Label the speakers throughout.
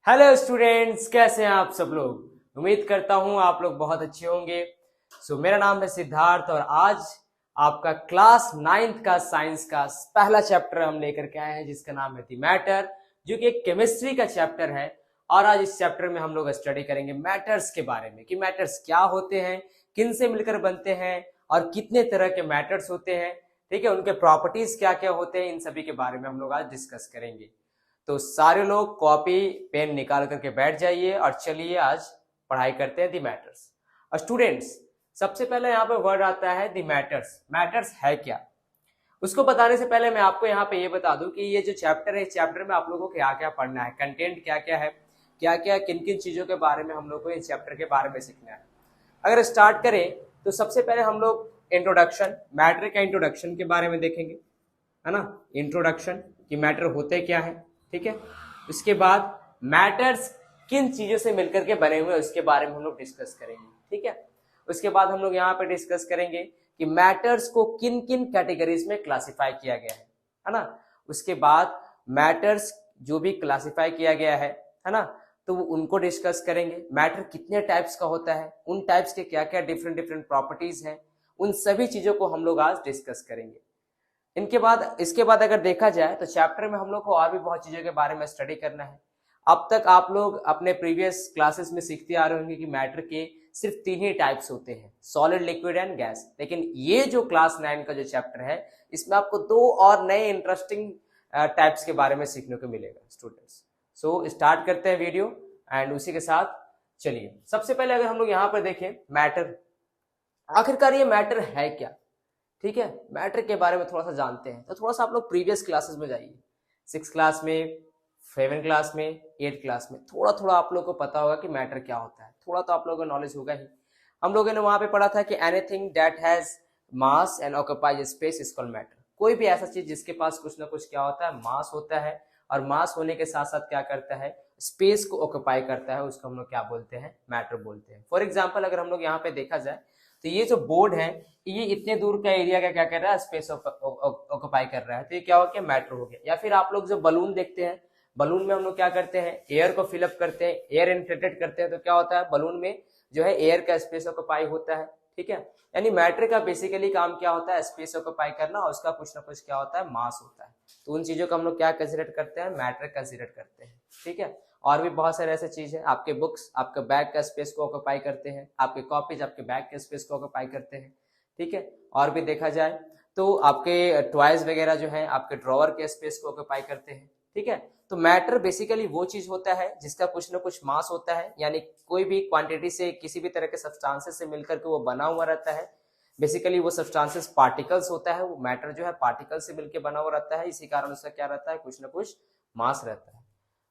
Speaker 1: Hello students, कैसे हैं आप सब लोग। उम्मीद करता हूं आप लोग बहुत अच्छे होंगे। मेरा नाम है सिद्धार्थ और आज आपका क्लास 9th का साइंस का पहला चैप्टर हम लेकर के आए हैं जिसका नाम है दी मैटर, जो कि एक केमिस्ट्री का चैप्टर है। और आज इस चैप्टर में हम लोग स्टडी करेंगे मैटर्स के बारे में कि मैटर्स क्या होते हैं, किन से मिलकर बनते हैं और कितने तरह के मैटर्स होते हैं। ठीक है, उनके प्रॉपर्टीज क्या क्या होते हैं, इन सभी के बारे में हम लोग आज डिस्कस करेंगे। तो सारे लोग कॉपी पेन निकाल करके बैठ जाइए और चलिए आज पढ़ाई करते हैं दी मैटर्स। स्टूडेंट्स, सबसे पहले यहाँ पे वर्ड आता है दी मैटर्स। मैटर्स है क्या, उसको बताने से पहले मैं आपको यहाँ पे ये बता दूं कि ये जो चैप्टर है, इस चैप्टर में आप लोगों को क्या क्या पढ़ना है, कंटेंट क्या क्या है, क्या क्या किन किन चीजों के बारे में हम लोग को इस चैप्टर के बारे में सीखना है। अगर स्टार्ट करें तो सबसे पहले हम लोग इंट्रोडक्शन, मैटर का इंट्रोडक्शन के बारे में देखेंगे, है ना। इंट्रोडक्शन कि मैटर होते क्या है, ठीक है। उसके बाद मैटर्स किन चीजों से मिलकर के बने हुए हैं उसके बारे में हम लोग डिस्कस करेंगे, ठीक है। उसके बाद हम लोग यहाँ पे डिस्कस करेंगे कि मैटर्स को किन किन कैटेगरीज में क्लासिफाई किया गया है ना। उसके बाद मैटर्स जो भी क्लासिफाई किया गया है ना, तो उनको डिस्कस करेंगे। मैटर कितने टाइप्स का होता है, उन टाइप्स के क्या क्या डिफरेंट डिफरेंट प्रॉपर्टीज हैं, उन सभी चीजों को हम लोग आज डिस्कस करेंगे। इसके बाद अगर देखा जाए तो चैप्टर में हम लोग को और भी बहुत चीजों के बारे में स्टडी करना है। अब तक आप लोग अपने प्रीवियस क्लासेस में सीखते आ रहे होंगे कि मैटर के सिर्फ 3 ही टाइप्स होते हैं, सॉलिड, लिक्विड एंड गैस। लेकिन ये जो क्लास 9 का जो चैप्टर है, इसमें आपको 2 और नए इंटरेस्टिंग टाइप्स के बारे में सीखने को मिलेगा स्टूडेंट्स। स्टार्ट करते हैं वीडियो एंड उसी के साथ चलिए। सबसे पहले अगर हम लोग यहाँ पर देखें मैटर, आखिरकार ये मैटर है क्या, ठीक है। मैटर के बारे में थोड़ा सा जानते हैं तो थोड़ा सा आप लोग प्रीवियस क्लासेस में जाइए, 6 क्लास में, 7 क्लास में, 8 क्लास में, थोड़ा थोड़ा आप लोग को पता होगा कि मैटर क्या होता है, थोड़ा तो आप लोगों को नॉलेज होगा ही। हम लोगों ने वहां पे पढ़ा था कि anything that has mass and occupies space is called matter. कोई भी ऐसा चीज जिसके पास कुछ ना कुछ क्या होता है, मास होता है, और मास होने के साथ साथ क्या करता है, स्पेस को ऑक्यूपाई करता है, उसको हम लोग क्या बोलते हैं, मैटर बोलते हैं। फॉर एग्जाम्पल अगर हम लोग यहाँ पे देखा जाए तो ये जो बोर्ड है, ये इतने दूर का एरिया का क्या कर रहा है, स्पेस ऑक्यूपाई कर रहा है, तो ये क्या हो गया, मैटर हो गया। या फिर आप लोग जो बलून देखते हैं, बलून में हम लोग क्या करते हैं, एयर को फिलअप करते हैं, एयर इन्फ्लेटेड करते हैं, तो क्या होता है, बलून में जो है एयर का स्पेस ऑक्यूपाई होता है, ठीक है। यानी मैटर का बेसिकली काम क्या होता है, स्पेस ऑक्यूपाई करना, और उसका कुछ ना कुछ क्या होता है, मास होता है। तो उन चीजों को हम लोग क्या कंसिडर करते हैं, मैटर कंसिडर करते हैं, ठीक है। और भी बहुत सारे ऐसे चीज है, आपके बुक्स आपके बैग का स्पेस को ऑक्यूपाई करते हैं, आपके कॉपीज आपके बैग के स्पेस को ऑक्यूपाई करते हैं, ठीक है। और भी देखा जाए तो आपके टॉयज वगैरह जो है आपके ड्रॉवर के स्पेस को ऑक्यूपाई करते हैं, ठीक है। तो मैटर बेसिकली वो चीज होता है जिसका कुछ ना कुछ मास होता है, यानी कोई भी क्वांटिटी से, किसी भी तरह के सब्सटेंसेस से मिलकर के वो बना हुआ रहता है। बेसिकली वो सब्सटेंसेस पार्टिकल्स होता है, वो मैटर जो है पार्टिकल से मिलकर बना हुआ रहता है, इसी कारण उसका क्या रहता है, कुछ ना कुछ मास रहता है।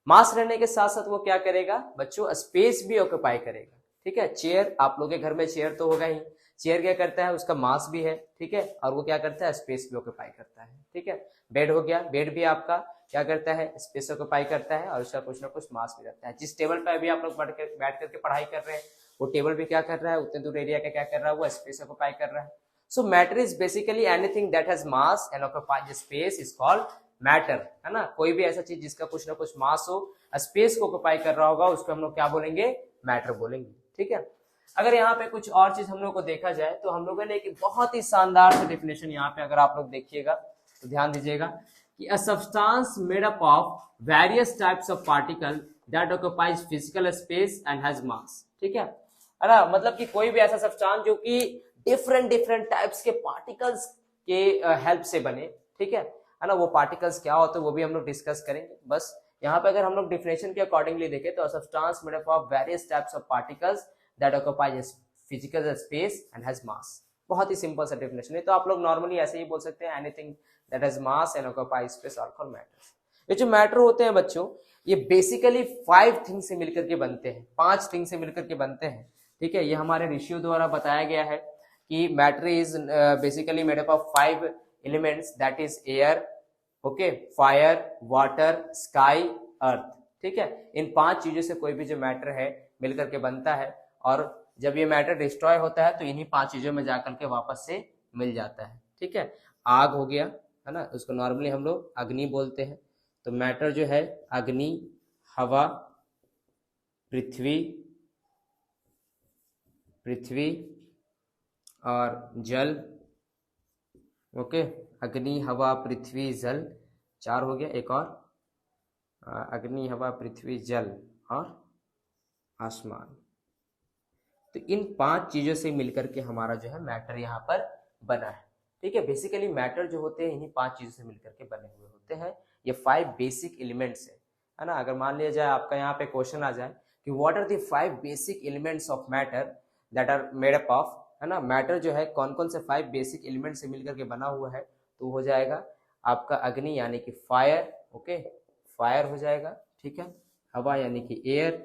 Speaker 1: मास रहने के साथ साथ वो क्या करेगा बच्चों, स्पेस भी ऑक्यूपाई करेगा, ठीक है। चेयर, आप लोगों के घर में चेयर तो होगा ही, चेयर क्या करता है, उसका मास भी है, ठीक है, और वो क्या करता है, स्पेस भी ऑक्यूपाई करता है, ठीक है। बेड हो गया, बेड भी आपका क्या करता है, स्पेस ऑक्यूपाई करता है, और उसका कुछ ना कुछ मास भी रहता है। जिस टेबल पर अभी आप लोग बैठ करके पढ़ाई कर रहे हैं, वो टेबल भी क्या कर रहा है, उतने दूर एरिया का क्या कर रहा है, वो स्पेस ऑक्यूपाई कर रहा है। सो matter is basically anything that has mass and occupies space is called matter, है ना। कोई भी ऐसा चीज जिसका कुछ ना कुछ मास हो, स्पेस को ऑक्यूपाई कर रहा होगा, उसको हम लोग क्या बोलेंगे, मैटर बोलेंगे, ठीक है। अगर यहाँ पे कुछ और चीज हम लोग को देखा जाए तो हम लोगों ने एक बहुत ही शानदार से डेफिनेशन यहाँ पे अगर आप लोग देखिएगा तो ध्यान दीजिएगा कि a substance made up of various types of particle that occupies physical space and has मास, ठीक है ना। मतलब कि कोई भी ऐसा सब्सटेंस जो कि डिफरेंट डिफरेंट टाइप्स के पार्टिकल्स के हेल्प से बने, ठीक है ना। वो पार्टिकल्स क्या होते हैं वो भी हम लोग डिस्कस करेंगे। बस यहाँ पे अगर हम लोग डिफिनेशन के अकॉर्डिंगली देखें तो substance made up of various types of particles that occupies physical space and has मास। बहुत ही सिंपल सा डेफिनेशन है, तो आप लोग नॉर्मली ऐसे ही बोल सकते हैं, anything that has mass and occupies space are called matter. ये जो मैटर होते हैं बच्चों, ये बेसिकली 5 थिंग्स से मिलकर के बनते हैं, 5 थिंग्स से मिलकर के बनते हैं, ठीक है। ये हमारे ऋषियों द्वारा बताया गया है कि matter is basically made up of 5 elements, that is air, okay, fire, water, sky, earth, ठीक है। इन 5 चीजों से कोई भी जो मैटर है मिलकर के बनता है, और जब ये मैटर डिस्ट्रॉय होता है तो इन्हीं 5 चीजों में जाकर के वापस से मिल जाता है, ठीक है। आग हो गया, है ना, उसको नॉर्मली हम लोग अग्नि बोलते हैं। तो मैटर जो है अग्नि, हवा, पृथ्वी और जल, ओके, अग्नि हवा पृथ्वी जल, 4 हो गया। एक और अग्नि हवा पृथ्वी जल और आसमान। तो इन 5 चीजों से मिलकर के हमारा जो है मैटर यहाँ पर बना है। ठीक है, बेसिकली मैटर जो होते हैं इन्हीं 5 चीजों से मिलकर के बने हुए होते हैं। ये 5 बेसिक एलिमेंट्स है ना। अगर मान लिया जाए आपका यहाँ पे क्वेश्चन आ जाए कि what are the 5 basic elements of matter that are made up of, है ना, मैटर जो है कौन कौन से 5 बेसिक एलिमेंट से मिलकर के बना हुआ है, तो हो जाएगा आपका अग्नि यानी कि फायर, ओके, फायर हो जाएगा। ठीक है, हवा यानी कि एयर,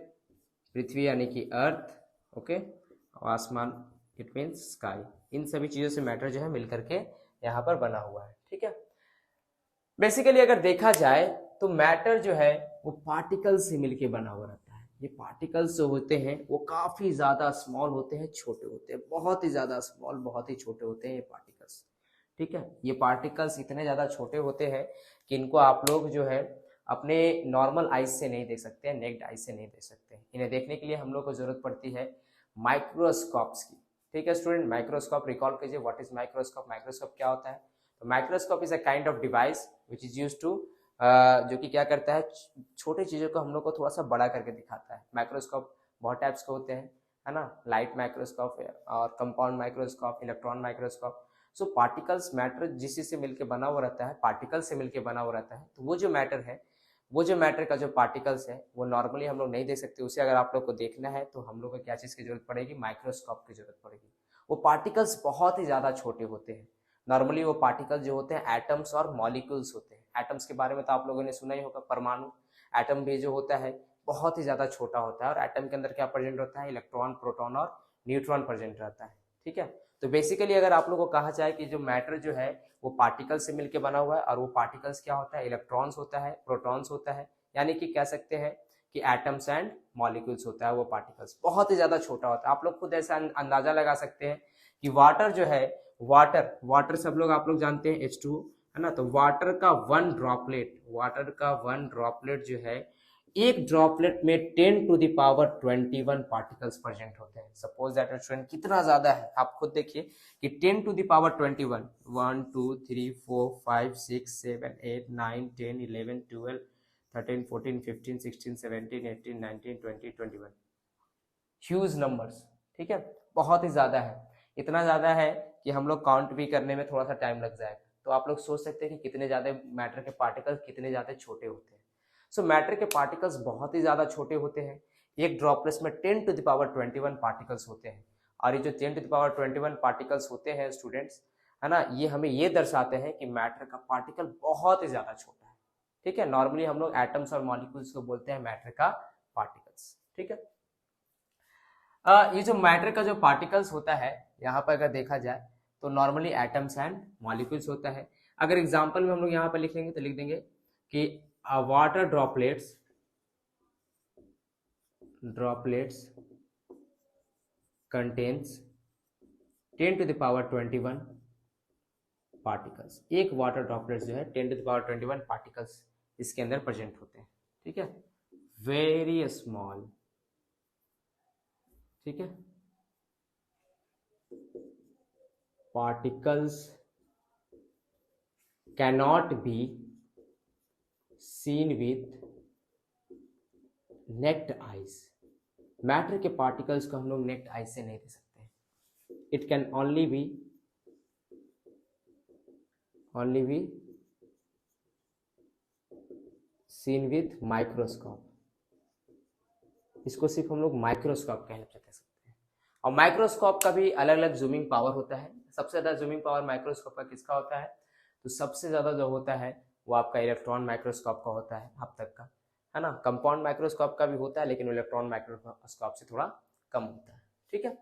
Speaker 1: पृथ्वी यानी कि अर्थ, ओके, और आसमान इट मीन्स स्काई। इन सभी चीजों से मैटर जो है मिलकर के यहाँ पर बना हुआ है। ठीक है, बेसिकली अगर देखा जाए तो मैटर जो है वो पार्टिकल से मिलके बना हुआ रहता है। ये पार्टिकल्स जो होते हैं वो काफी ज्यादा स्मॉल होते हैं, छोटे होते हैं, बहुत ही ज्यादा स्मॉल, बहुत ही छोटे होते हैं ये पार्टिकल्स। ठीक है, ये पार्टिकल्स इतने ज्यादा छोटे होते हैं कि इनको आप लोग जो है अपने नॉर्मल आइज से नहीं देख सकते हैं, नेक्ड आइज से नहीं देख सकते हैं। इन्हें देखने के लिए हम लोग को जरूरत पड़ती है माइक्रोस्कोप्स की। ठीक है स्टूडेंट, माइक्रोस्कोप रिकॉल कीजिए, व्हाट इज माइक्रोस्कोप, माइक्रोस्कोप क्या होता है। तो microscope is a kind of device which is used to, जो कि क्या करता है, छोटी चीजों को हम लोग को थोड़ा सा बड़ा करके दिखाता है। माइक्रोस्कोप बहुत टाइप्स के होते हैं, है ना, लाइट माइक्रोस्कोप और कंपाउंड माइक्रोस्कोप, इलेक्ट्रॉन माइक्रोस्कोप। सो पार्टिकल्स, मैटर जिस चीज से मिलकर बना हुआ रहता है, पार्टिकल से मिलकर बना हुआ रहता है, तो वो जो मैटर है, वो जो मैटर का जो पार्टिकल्स है वो नॉर्मली हम लोग नहीं देख सकते। उसे अगर आप लोग को देखना है तो हम लोग को क्या चीज की जरूरत पड़ेगी, माइक्रोस्कोप की जरूरत पड़ेगी। वो पार्टिकल्स बहुत ही ज्यादा छोटे होते हैं। नॉर्मली वो पार्टिकल जो होते हैं एटम्स और मॉलिक्यूल्स होते हैं। एटम्स के बारे में तो आप लोगों ने सुना ही होगा, परमाणु। एटम भी जो होता है बहुत ही ज्यादा छोटा होता है और एटम के अंदर क्या प्रेजेंट रहता है, इलेक्ट्रॉन, प्रोटॉन और न्यूट्रॉन प्रेजेंट रहता है। ठीक है, तो बेसिकली अगर आप लोग को कहा जाए कि जो मैटर जो है वो पार्टिकल से मिलकर बना हुआ है, और वो पार्टिकल्स क्या होता है, इलेक्ट्रॉन्स होता है, प्रोटॉन्स होता है, यानी कि कह सकते हैं कि एटम्स एंड मॉलिक्यूल्स होता है वो पार्टिकल्स, बहुत ही ज्यादा छोटा होता है। आप लोग खुद ऐसा अंदाजा लगा सकते हैं कि वाटर जो है, वाटर सब लोग आप लोग जानते हैं H2, है ना। तो वाटर का 1 ड्रॉपलेट जो है, एक ड्रॉपलेट में 10⁻21 पार्टिकल्स प्रेजेंट होते हैं। सपोज दैट स्टूडेंट कितना ज्यादा है, आप खुद देखिए कि 10⁻21, 1 2 3 4 5 6 7 8 9 10 11 12 13 14 15 16 17 18 19 20 21, ह्यूज नंबर्स। ठीक है, बहुत ही ज्यादा है, इतना ज्यादा है कि हम लोग काउंट भी करने में थोड़ा सा टाइम लग जाएगा। तो आप लोग सोच सकते हैं कि कितने ज्यादा मैटर के पार्टिकल्स कितने ज्यादा छोटे होते हैं। सो मैटर के पार्टिकल्स बहुत ही ज्यादा छोटे होते हैं। एक ड्रॉपलेट्स में 10⁻21 पार्टिकल्स होते हैं, और ये जो 10⁻21 पार्टिकल्स होते हैं स्टूडेंट्स, है ना, ये हमें ये दर्शाते हैं कि मैटर का पार्टिकल बहुत ही ज्यादा छोटा है। ठीक है, नॉर्मली हम लोग एटम्स और मॉलिक्यूल्स को बोलते हैं मैटर का पार्टिकल्स। ठीक है, ये जो मैटर का जो पार्टिकल्स होता है यहाँ पर अगर देखा जाए तो नॉर्मली एटम्स एंड मॉलिक्यूल्स होता है। अगर एग्जांपल में हम लोग यहाँ पर लिखेंगे तो लिख देंगे कि वाटर ड्रॉपलेट्स कंटेन्स 10⁻21 पार्टिकल्स। एक वाटर ड्रॉपलेट्स जो है 10⁻21 पार्टिकल्स इसके अंदर प्रेजेंट होते हैं। ठीक है, वेरी स्मॉल। ठीक है, particles cannot be seen with necked eyes. Matter के पार्टिकल्स को हम लोग नेक्ड आइज से नहीं देख सकते। It can only be seen with microscope. इसको सिर्फ हम लोग माइक्रोस्कोप कहने से देख सकते हैं। और माइक्रोस्कोप का भी अलग अलग जूमिंग पावर होता है। सबसे ज्यादा जूमिंग पावर माइक्रोस्कोप का किसका होता है, तो सबसे ज्यादा जो होता है वो आपका इलेक्ट्रॉन माइक्रोस्कोप का होता है अब तक का, है ना। कंपाउंड माइक्रोस्कोप का भी होता है लेकिन इलेक्ट्रॉन माइक्रोस्कोप से थोड़ा कम होता है। ठीक है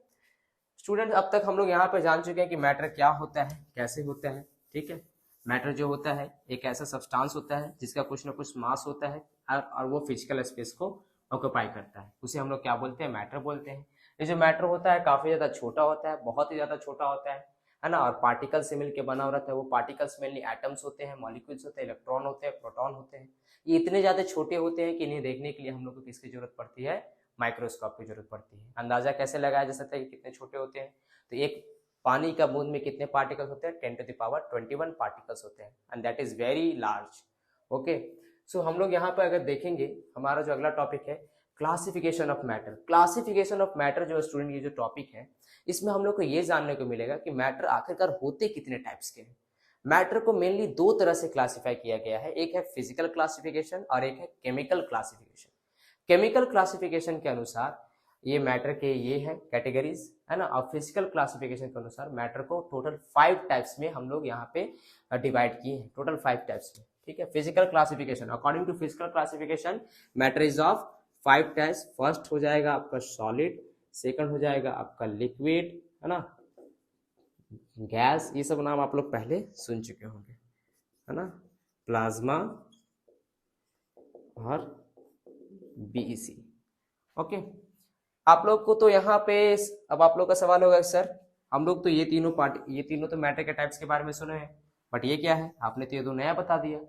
Speaker 1: स्टूडेंट, अब तक हम लोग यहाँ पे जान चुके हैं कि मैटर क्या होता है, कैसे होता है। ठीक है, मैटर जो होता है एक ऐसा सब्सटेंस होता है जिसका कुछ ना कुछ मास होता है और वो फिजिकल स्पेस को ऑक्यूपाई करता है, उसे हम लोग क्या बोलते हैं, मैटर बोलते हैं। ये जो मैटर होता है काफी ज्यादा छोटा होता है, बहुत ही ज्यादा छोटा होता है ना, और पार्टिकल से मिलकर बना हुआ रहता है। वो पार्टिकल्स मेनली एटम्स होते हैं, मॉलिक्यूल्स होते हैं, इलेक्ट्रॉन होते हैं, प्रोटॉन होते हैं। ये इतने ज्यादा छोटे होते हैं कि इन्हें देखने के लिए हम लोग को किसकी जरूरत पड़ती है, माइक्रोस्कोप की जरूरत पड़ती है। अंदाजा कैसे लगाया जा सकता है कि कितने छोटे होते हैं? तो एक पानी का बूंद में कितने पार्टिकल्स होते हैं? 10⁻21 पार्टिकल्स होते हैं, and that is very large. Okay, so हम लोग यहाँ पर अगर देखेंगे, हमारा जो अगला टॉपिक है classification of matter. Classification of matter जो स्टूडेंट, ये जो टॉपिक है, इसमें हम लोग को ये जानने को मिलेगा कि मैटर आखिरकार होते कितने टाइप्स के हैं। मैटर को मेनली दो तरह से क्लासिफाई किया गया है, एक है फिजिकल क्लासिफिकेशन और एक है केमिकल क्लासिफिकेशन। केमिकल क्लासिफिकेशन के अनुसार ये मैटर के ये है कैटेगरीज, है ना, और फिजिकल क्लासिफिकेशन के अनुसार मैटर को टोटल 5 टाइप्स में हम लोग यहाँ पे डिवाइड किए हैं, टोटल 5 टाइप्स में। ठीक है, physical classification, according to physical classification matter is of 5 types. First हो जाएगा आपका सॉलिड, सेकंड हो जाएगा आपका लिक्विड, है ना, गैस, ये सब नाम आप लोग पहले सुन चुके होंगे, है ना, प्लाज्मा और बीईसी। ओके, आप लोग को तो यहाँ पे अब आप लोग का सवाल होगा सर हम लोग तो ये तीनों तो मैटर के टाइप्स के बारे में सुने हैं, बट ये क्या है? आपने तो ये तो नया बता दिया।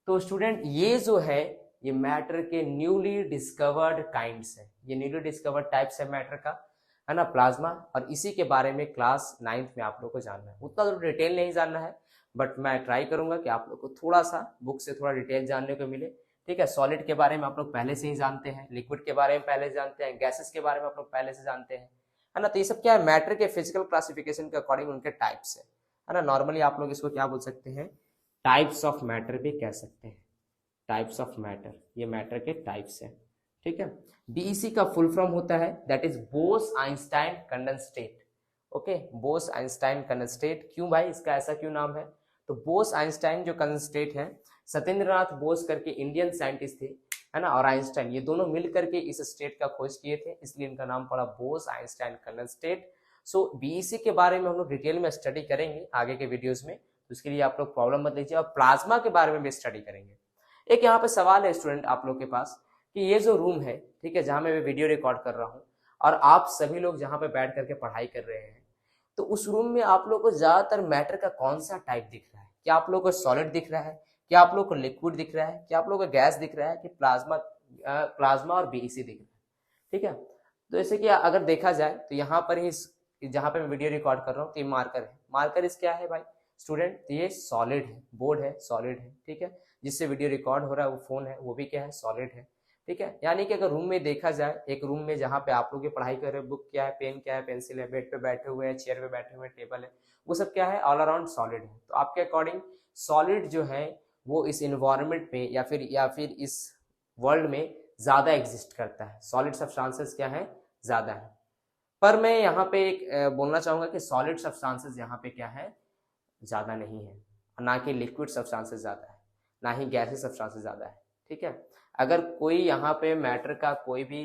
Speaker 1: तो स्टूडेंट ये जो है ये मैटर के न्यूली डिस्कवर्ड काइंड्स है, ये न्यूली डिस्कवर्ड टाइप्स है मैटर का, है ना, प्लाज्मा। और इसी के बारे में क्लास 9th में आप लोग को जानना है। उतना तो डिटेल नहीं जानना है, बट मैं ट्राई करूंगा कि आप लोग को थोड़ा सा बुक से थोड़ा डिटेल जानने को मिले। ठीक है, सॉलिड के बारे में आप लोग पहले से ही जानते हैं, लिक्विड के बारे में पहले से जानते हैं, गैसेस के बारे में आप लोग पहले से जानते हैं, है ना। तो ये सब क्या है? मैटर के फिजिकल क्लासिफिकेशन के अकॉर्डिंग उनके टाइप्स है ना। नॉर्मली आप लोग इसको क्या बोल सकते हैं? टाइप्स ऑफ मैटर भी कह सकते हैं, टाइप्स ऑफ मैटर, ये मैटर के टाइप्स है। ठीक है, बीईसी का फुल फॉर्म होता है that is Bose Einstein condensate. Okay, Bose Einstein condensate. क्यों भाई, इसका ऐसा क्यों नाम है? तो बोस आइंस्टाइन जो कंडेंसेट है, सत्येंद्रनाथ बोस करके इंडियन साइंटिस्ट थे, है ना, और आइंस्टाइन, ये दोनों मिल करके इस स्टेट का खोज किए थे, इसलिए इनका नाम पड़ा बोस आइंस्टाइन कंडेंसेट। सो बीईसी के बारे में हम लोग डिटेल में स्टडी करेंगे आगे के वीडियोज में, तो उसके लिए आप लोग प्रॉब्लम मत लीजिए। और प्लाज्मा के बारे में भी स्टडी करेंगे। एक यहाँ पे सवाल है स्टूडेंट आप लोग के पास कि ये जो रूम है, ठीक है, जहां मैं वीडियो रिकॉर्ड कर रहा हूँ और आप सभी लोग जहां पे बैठ करके पढ़ाई कर रहे हैं, तो उस रूम में आप लोग को ज्यादातर मैटर का कौन सा टाइप दिख रहा है? क्या आप लोग को सॉलिड दिख रहा है? क्या आप लोग को लिक्विड दिख रहा है? क्या आप लोग को गैस दिख रहा है? कि प्लाज्मा और बीईसी दिख रहा है? ठीक है, तो जैसे कि अगर देखा जाए तो यहाँ पर ही जहां पे मैं वीडियो रिकॉर्ड कर रहा हूँ तो ये मार्कर है। मार्कर इस क्या है भाई स्टूडेंट? तो ये सॉलिड है, बोर्ड है, सॉलिड है। ठीक है, जिससे वीडियो रिकॉर्ड हो रहा है वो फोन है, वो भी क्या है? सॉलिड है। ठीक है, यानी कि अगर रूम में देखा जाए, एक रूम में जहाँ पे आप लोग की पढ़ाई कर रहे हैं, बुक क्या है, पेन क्या है, पेंसिल है, बेड पे बैठे हुए हैं, चेयर पे बैठे हुए हैं, टेबल है, वो सब क्या है? ऑल अराउंड सॉलिड है। तो आपके अकॉर्डिंग सॉलिड जो है वो इस इन्वायरमेंट में या फिर इस वर्ल्ड में ज्यादा एग्जिस्ट करता है। सॉलिड सब्सटेंसेस क्या है? ज्यादा है। पर मैं यहाँ पे एक बोलना चाहूंगा कि सॉलिड सब्सटेंसेस यहाँ पे क्या है? ज्यादा नहीं है, ना कि लिक्विड सब्सटेंसेस ज्यादा है, ना ही गैसेस सब्सटेंसेस ज्यादा है। ठीक है, अगर कोई यहाँ पे मैटर का कोई भी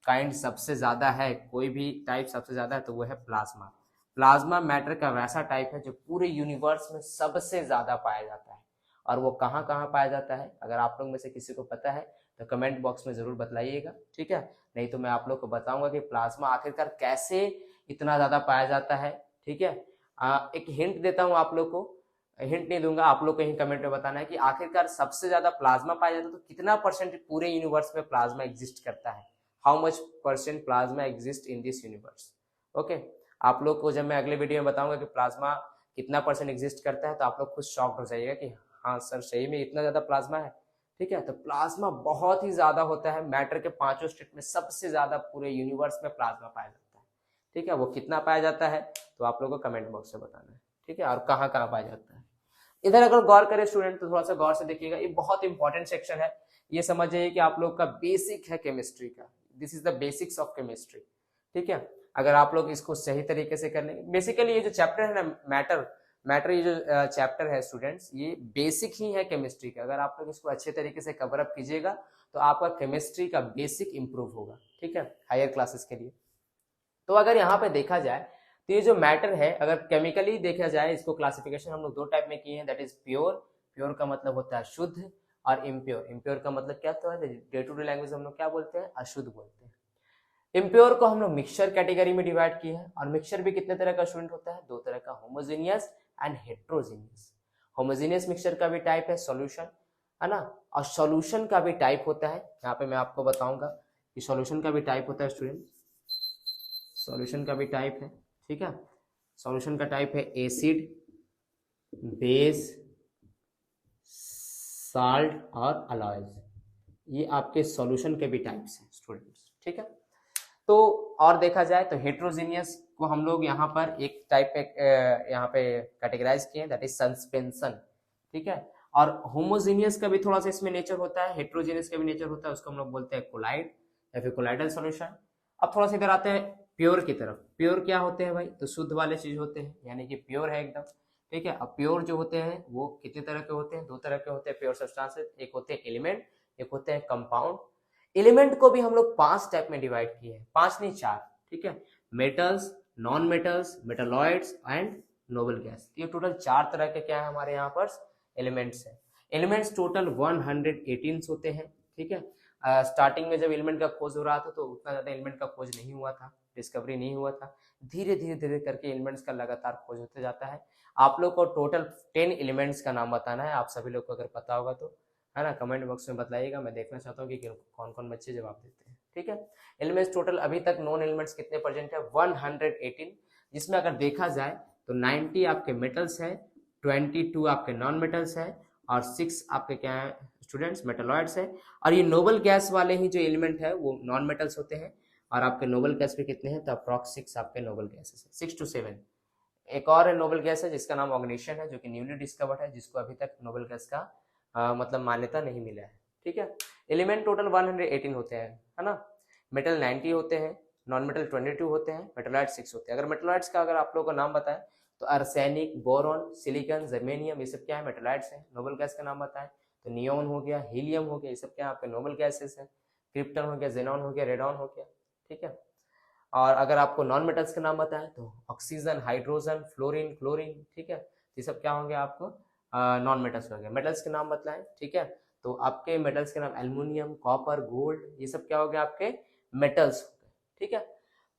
Speaker 1: काइंड सबसे ज्यादा है, कोई भी टाइप सबसे ज्यादा है, तो वो है प्लाज्मा। प्लाज्मा मैटर का वैसा टाइप है जो पूरे यूनिवर्स में सबसे ज्यादा पाया जाता है। और वो कहाँ कहाँ पाया जाता है? अगर आप लोग में से किसी को पता है तो कमेंट बॉक्स में जरूर बताइएगा। ठीक है, नहीं तो मैं आप लोग को बताऊंगा कि प्लाज्मा आखिरकार कैसे इतना ज्यादा पाया जाता है। ठीक है, एक हिंट देता हूँ आप लोग को, हिंट नहीं दूंगा, आप लोग को ही कमेंट में बताना है कि आखिरकार सबसे ज्यादा प्लाज्मा पाया जाता है, तो कितना परसेंट पूरे यूनिवर्स में प्लाज्मा एग्जिस्ट करता है? How much percent plasma exist in this universe? Okay, आप लोग को जब मैं अगले वीडियो में बताऊंगा कि प्लाज्मा कितना परसेंट एग्जिस्ट करता है, तो आप लोग खुद शॉक्ड हो जाइएगा कि हाँ सर सही में इतना ज्यादा प्लाज्मा है। ठीक है, तो प्लाज्मा बहुत ही ज्यादा होता है। मैटर के 5 स्टेट में सबसे ज्यादा पूरे यूनिवर्स में प्लाज्मा पाया जाता है। ठीक है, वो कितना पाया जाता है तो आप लोगों को कमेंट बॉक्स में बताना है। ठीक है, और कहाँ कहाँ पाया जाता है? इधर अगर गौर करें स्टूडेंट तो थोड़ा सा गौर से देखिएगा, ये बहुत इंपॉर्टेंट सेक्शन है। ये समझ जाइए कि आप लोग का बेसिक है केमिस्ट्री का, this is the basics of chemistry. ठीक है, अगर आप लोग इसको सही तरीके से कर लेंगे, बेसिकली ये जो चैप्टर है ना मैटर ये जो चैप्टर है स्टूडेंट्स, ये बेसिक ही है केमिस्ट्री का। अगर आप लोग इसको अच्छे तरीके से कवर अप कीजिएगा तो आपका केमिस्ट्री का बेसिक इंप्रूव होगा। ठीक है, हायर क्लासेस के लिए। तो अगर यहाँ पे देखा जाए तो ये जो मैटर है, अगर केमिकली देखा जाए, इसको क्लासिफिकेशन हम लोग 2 टाइप में किए हैं, दैट इज प्योर। प्योर का मतलब होता है शुद्ध, और इम्प्योर। इम्प्योर का मतलब क्या होता है? डे टू डे लैंग्वेज हम लोग क्या बोलते हैं? अशुद्ध बोलते हैं। इम्प्योर को हम लोग मिक्सचर कैटेगरी में डिवाइड किए हैं, और मिक्सचर भी कितने तरह का स्टूडेंट होता है? 2 तरह का, homogeneous and heterogeneous. Homogeneous mixture का भी टाइप है सॉल्यूशन, है ना, और सॉल्यूशन का भी टाइप होता है। यहाँ पे मैं आपको बताऊंगा कि सॉल्यूशन का भी टाइप होता है स्टूडेंट, सॉल्यूशन का भी टाइप है, ठीक है। सॉल्यूशन का टाइप है एसिड, बेस, साल्ट और अलॉयज, ये आपके सॉल्यूशन के भी टाइप्स हैं स्टूडेंट्स, ठीक है। तो और देखा जाए तो हेट्रोजीनियस को हम लोग यहाँ पर एक टाइप पे यहाँ पे कैटेगराइज किए, दैट इज सस्पेंशन, ठीक है। और होमोजीनियस का भी थोड़ा सा इसमें नेचर होता है, हेट्रोजीनियस का भी नेचर होता है, उसको हम लोग बोलते हैं कोलाइड या फिर कोलाइडल सॉल्यूशन। अब थोड़ा सा इधर आते हैं प्योर की तरफ। प्योर क्या होते हैं भाई, तो शुद्ध वाले चीज होते हैं, यानी कि प्योर है एकदम, ठीक है। अब प्योर जो होते हैं वो कितने तरह के होते हैं, दो तरह के होते हैं प्योर सब्सटेंसेस, एक होते हैं एलिमेंट, एक होते हैं कंपाउंड। एलिमेंट को भी हम लोग 5 टाइप में डिवाइड किए हैं, 5 नहीं 4, ठीक है। Metals, non metals, metalloids and noble gas, ये टोटल 4 तरह के क्या है हमारे यहाँ पर एलिमेंट्स है। एलिमेंट्स टोटल 118 होते हैं, ठीक है। स्टार्टिंग में जब एलिमेंट का खोज हो रहा था तो उतना ज्यादा एलिमेंट का खोज नहीं हुआ था, डिस्कवरी नहीं हुआ था, धीरे धीरे धीरे करके एलिमेंट्स का लगातार खोज होते जाता है। आप लोग को टोटल 10 एलिमेंट्स का नाम बताना है, आप सभी लोग को अगर पता होगा तो, है ना, कमेंट बॉक्स में बताइएगा, मैं देखना चाहता हूँ कि कौन कौन बच्चे जवाब देते हैं, ठीक है। एलिमेंट्स टोटल अभी तक नॉन एलिमेंट्स कितने प्रेजेंट है, 118, जिसमें अगर देखा जाए तो 90 आपके मेटल्स है, 22 आपके नॉन मेटल्स है और 6 आपके क्या है स्टूडेंट्स मेटालॉइड्स है। और ये नोबल गैस वाले ही जो एलिमेंट है वो नॉन मेटल्स होते हैं। और आपके नोबल गैस पे कितने हैं, तो अप्रॉक्स 6 आपके नोबल गैसेस है, 6 to 7। एक और है नोबल गैस है जिसका नाम ऑग्निशन है, जो कि न्यूली डिस्कवर्ड है, जिसको अभी तक नोबल गैस का मतलब मान्यता नहीं मिला है, ठीक है। एलिमेंट टोटल 118 होते हैं, है ना। मेटल 90 होते हैं, नॉन मेटल 22 होते हैं, मेटलॉइड 6 होते हैं। अगर मेटलॉइड्स का अगर आप लोगों को नाम बताएं तो आर्सेनिक, बोरॉन, सिलिकॉन, जर्मेनियम, ये सब क्या है मेटलॉइड्स हैं। नोबल गैस का नाम बताएं तो नियोन हो गया, हीलियम हो गया, ये सब क्या आपके नोबल गैसेस हैं। क्रिप्टन हो गया, जेनॉन हो गया, रेडॉन हो गया, ठीक है। और अगर आपको नॉन मेटल्स के नाम बताएं तो ऑक्सीजन, हाइड्रोजन, फ्लोरीन, क्लोरीन, ठीक है, ये सब क्या होंगे आपको नॉन मेटल्स हो गए। मेटल्स के नाम बताएं, ठीक है, तो आपके मेटल्स के नाम एल्युमिनियम, कॉपर, गोल्ड, ये सब क्या हो गए आपके मेटल्स हो गए, ठीक है।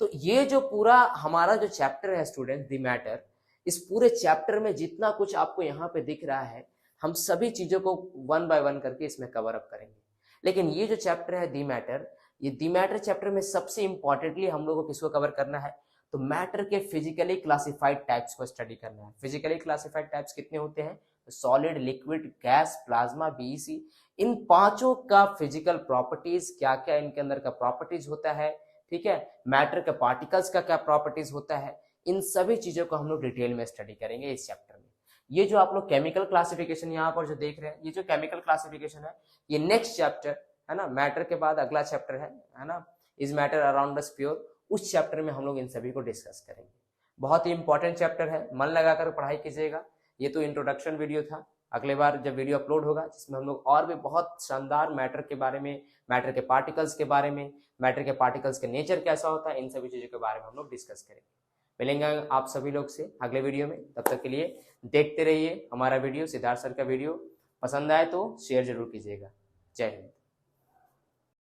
Speaker 1: तो ये जो पूरा हमारा जो चैप्टर है स्टूडेंट द मैटर, इस पूरे चैप्टर में जितना कुछ आपको यहाँ पे दिख रहा है, हम सभी चीजों को 1 by 1 करके इसमें कवर अप करेंगे। लेकिन ये जो चैप्टर है द मैटर, ये द मैटर चैप्टर में सबसे इंपॉर्टेंटली हम लोगों को किसको कवर करना है, तो मैटर के फिजिकली क्लासिफाइड टाइप्स को स्टडी करना है। फिजिकली क्लासिफाइड टाइप्स कितने होते हैं, solid, liquid, gas, plasma, BEC, इन पांचों का फिजिकल प्रॉपर्टीज क्या क्या इनके अंदर का प्रॉपर्टीज होता है, ठीक है। मैटर के पार्टिकल्स का क्या प्रॉपर्टीज होता है, इन सभी चीजों को हम लोग डिटेल में स्टडी करेंगे इस चैप्टर में। ये जो आप लोग केमिकल क्लासिफिकेशन यहाँ पर जो देख रहे हैं, ये जो केमिकल क्लासिफिकेशन है, ये नेक्स्ट चैप्टर है ना, मैटर के बाद अगला चैप्टर है ना, is matter around us pure, उस चैप्टर में हम लोग इन सभी को डिस्कस करेंगे। बहुत ही इंपॉर्टेंट चैप्टर है, मन लगाकर पढ़ाई कीजिएगा। ये तो इंट्रोडक्शन वीडियो था, अगले बार जब वीडियो अपलोड होगा जिसमें हम लोग और भी बहुत शानदार मैटर के बारे में, मैटर के पार्टिकल्स के बारे में, मैटर के पार्टिकल्स के नेचर कैसा होता है, इन सभी चीजों के बारे में हम लोग डिस्कस करेंगे। मिलेंगे आप सभी लोग से अगले वीडियो में, तब तक के लिए देखते रहिए हमारा वीडियो, सिद्धार्थ सर का वीडियो। पसंद आए तो शेयर जरूर कीजिएगा। जय हिंद।